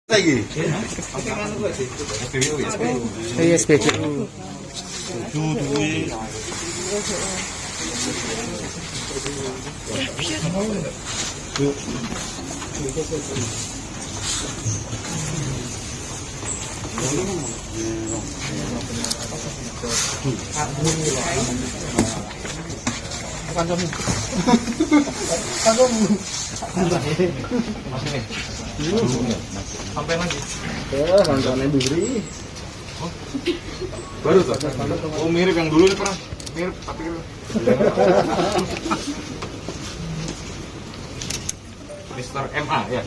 lagi. SPBU ya. Iya, SPBU. Sampai lagi. Kantornya duri. Baru tuh. Oh mirip yang dulu nih pernah. Mirip tapi Mister MA ya.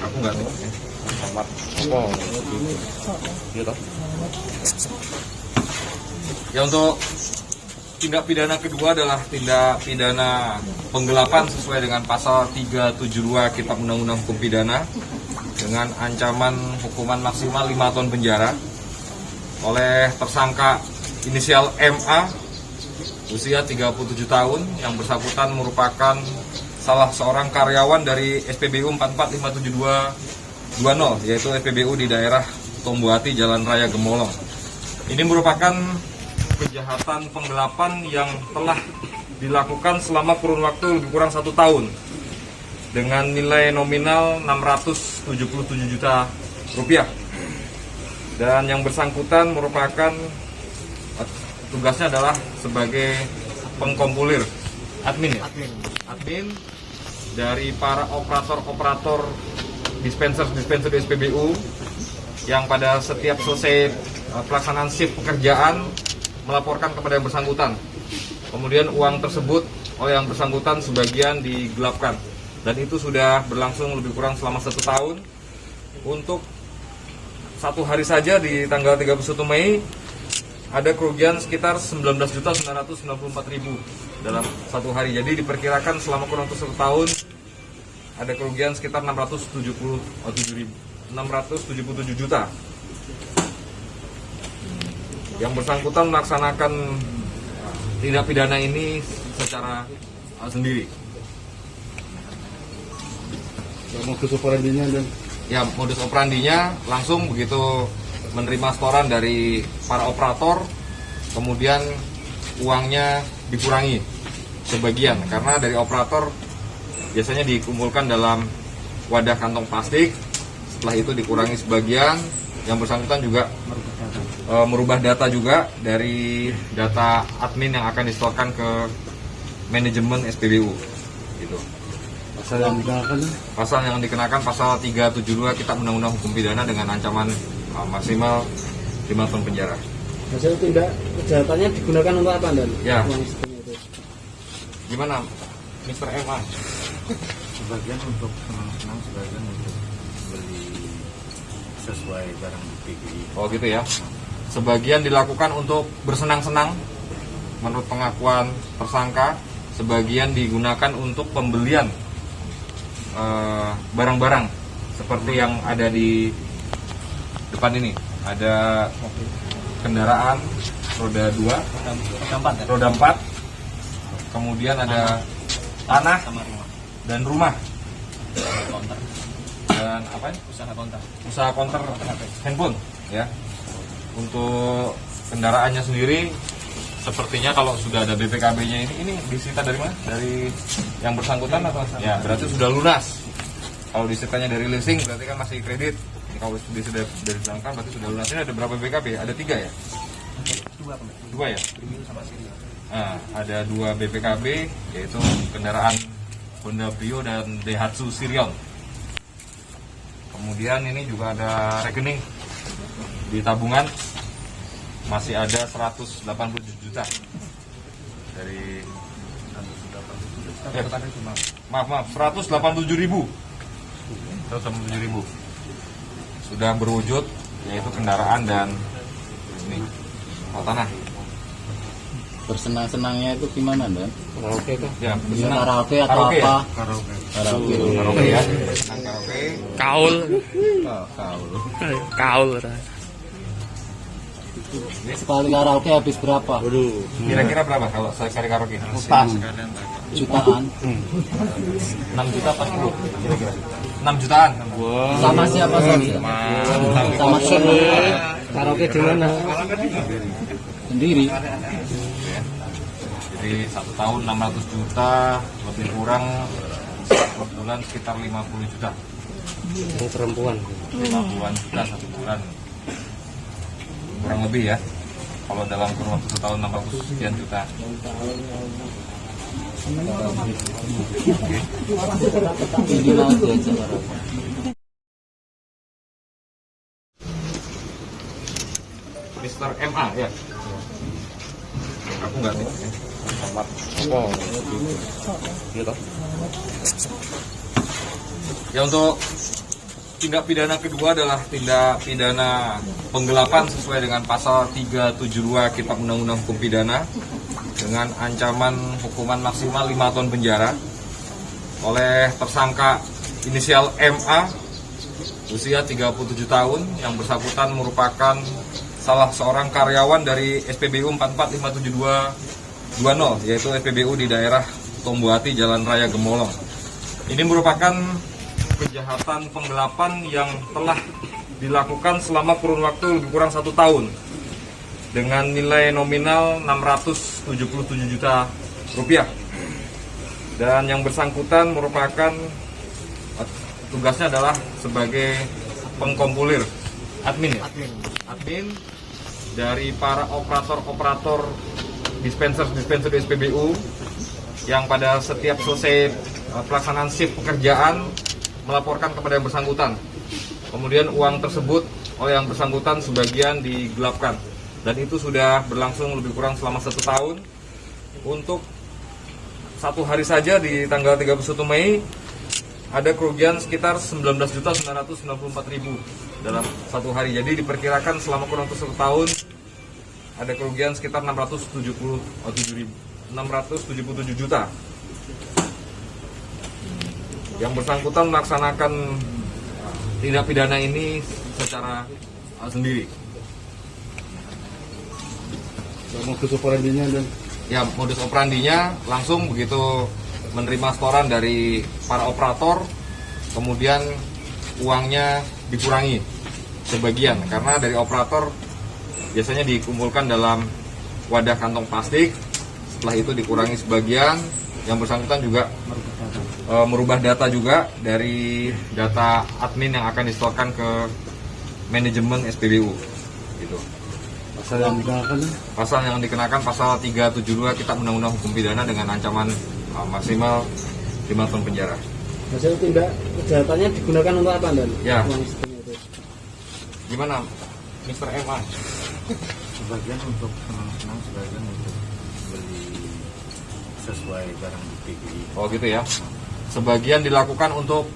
Aku nggak tahu. Selamat. Oh, iya toh. Ya untuk tindak pidana kedua adalah tindak pidana penggelapan sesuai dengan pasal 372 Kitab Undang-Undang Hukum Pidana dengan ancaman hukuman maksimal 5 tahun penjara oleh tersangka inisial MA usia 37 tahun yang bersangkutan merupakan salah seorang karyawan dari SPBU 445720 yaitu SPBU di daerah Tombuati Jalan Raya Gemolong. Ini merupakan kejahatan penggelapan yang telah dilakukan selama kurun waktu lebih kurang 1 tahun dengan nilai nominal 677 juta rupiah. Dan yang bersangkutan merupakan tugasnya adalah sebagai pengkompulir admin ya? Admin dari para operator-operator dispenser di SPBU yang pada setiap selesai pelaksanaan shift pekerjaan melaporkan kepada yang bersangkutan. Kemudian uang tersebut oleh yang bersangkutan sebagian digelapkan. Dan itu sudah berlangsung lebih kurang selama 1 tahun. Untuk 1 hari saja di tanggal 31 Mei ada kerugian sekitar 19.994.000 dalam 1 hari. Jadi diperkirakan selama kurang lebih 1 tahun ada kerugian sekitar 677 juta. Yang bersangkutan melaksanakan tindak pidana ini secara sendiri. Modus operandinya dan Ya, modus operandinya langsung begitu menerima setoran dari para operator, kemudian uangnya dikurangi sebagian karena dari operator biasanya dikumpulkan dalam wadah kantong plastik. Setelah itu dikurangi sebagian. Yang bersangkutan juga merubah data juga dari data admin yang akan disetorkan ke manajemen SPBU gitu. Pasal yang dikenakan pasal 372 Kitab Undang-Undang Hukum Pidana dengan ancaman maksimal 5 tahun penjara. Hasil tindak kejahatannya digunakan untuk apa, Dan? Ya. Uang setengah itu. Gimana, Mr. MA? Sebagian untuk senang-senang, sebagian untuk beli sesuai barang bukti. Oh gitu ya. Sebagian dilakukan untuk bersenang-senang menurut pengakuan tersangka, sebagian digunakan untuk pembelian barang-barang seperti yang ada di depan ini. Ada kendaraan roda 2, roda 4, kemudian ada tanah dan rumah. Dan apa ini? Usaha konter handphone ya. Untuk kendaraannya sendiri sepertinya kalau sudah ada BPKB-nya ini disita dari mana? Dari yang bersangkutan atau? Ya, berarti sudah lunas. Kalau disitanya dari leasing berarti kan masih kredit. Ini kalau sudah dari disangkan berarti sudah lunas. Ini ada berapa BPKB? Ada 3 ya? 2 ya? Nah, ada 2 BPKB yaitu kendaraan Honda Brio dan Daihatsu Sirion. Kemudian ini juga ada rekening di tabungan masih ada 180 juta dari maaf 187.000 sudah berwujud yaitu kendaraan dan ini tanah. Bersenang-senangnya itu gimana, Dan? karaoke kan? Ya, Ini karaoke atau Karaoke apa? ya? Karaoke. Karaoke ya, senang karaoke. Kaul. Oh, kaul. Kaul. Sekali karaoke habis berapa? Waduh. Kira-kira berapa kalau sekali karaoke? Jutaan. 6 juta 40 kira-kira. 6 jutaan. Wah. Sama siapa saja? Sama Karaoke di mana? sendiri. Jadi 1 tahun 600 juta, lebih kurang 1 bulan sekitar 50 juta. Yang perempuan. 50-an juta 1 bulan. Kurang lebih ya. Kalau dalam kurun waktu 1 tahun 600 sekian juta. Ini lagi aja berapa? Mr. MA ya. Aku nggak nih. Oh, gitu. Ya, untuk tindak pidana kedua adalah tindak pidana penggelapan sesuai dengan pasal 372 Kitab Undang-Undang Hukum Pidana dengan ancaman hukuman maksimal 5 tahun penjara oleh tersangka inisial MA usia 37 tahun yang bersangkutan merupakan salah seorang karyawan dari SPBU 445720 yaitu SPBU di daerah Tombuati, Jalan Raya Gemolong. Ini merupakan kejahatan penggelapan yang telah dilakukan selama kurun waktu lebih kurang 1 tahun dengan nilai nominal 677 juta rupiah. Dan yang bersangkutan merupakan tugasnya adalah sebagai pengkompulir admin ya? Admin dari para operator-operator dispenser di SPBU yang pada setiap selesai pelaksanaan shift pekerjaan melaporkan kepada yang bersangkutan. Kemudian uang tersebut oleh yang bersangkutan sebagian digelapkan. Dan itu sudah berlangsung lebih kurang selama 1 tahun. Untuk 1 hari saja di tanggal 31 Mei ada kerugian sekitar 19.994.000 dalam 1 hari. Jadi diperkirakan selama kurang lebih 1 tahun ada kerugian sekitar 677 juta. Yang bersangkutan melaksanakan tindak pidana ini secara sendiri. Modus operandinya dan Ya, modus operandinya langsung begitu menerima setoran dari para operator, kemudian uangnya dikurangi sebagian karena dari operator biasanya dikumpulkan dalam wadah kantong plastik. Setelah itu dikurangi sebagian. Yang bersangkutan juga merubah data juga dari data admin yang akan disetorkan ke manajemen SPBU gitu. Pasal yang dikenakan pasal 372 Kitab Undang-Undang Hukum Pidana dengan ancaman maksimal 5 tahun penjara. Hasil tindak kejahatannya digunakan untuk apa, Dan? Ya. Uang setengah itu. Gimana, Mr. MA? Sebagian untuk senang-senang, sebagian untuk beli sesuai barang bukti. Oh gitu ya. Sebagian dilakukan untuk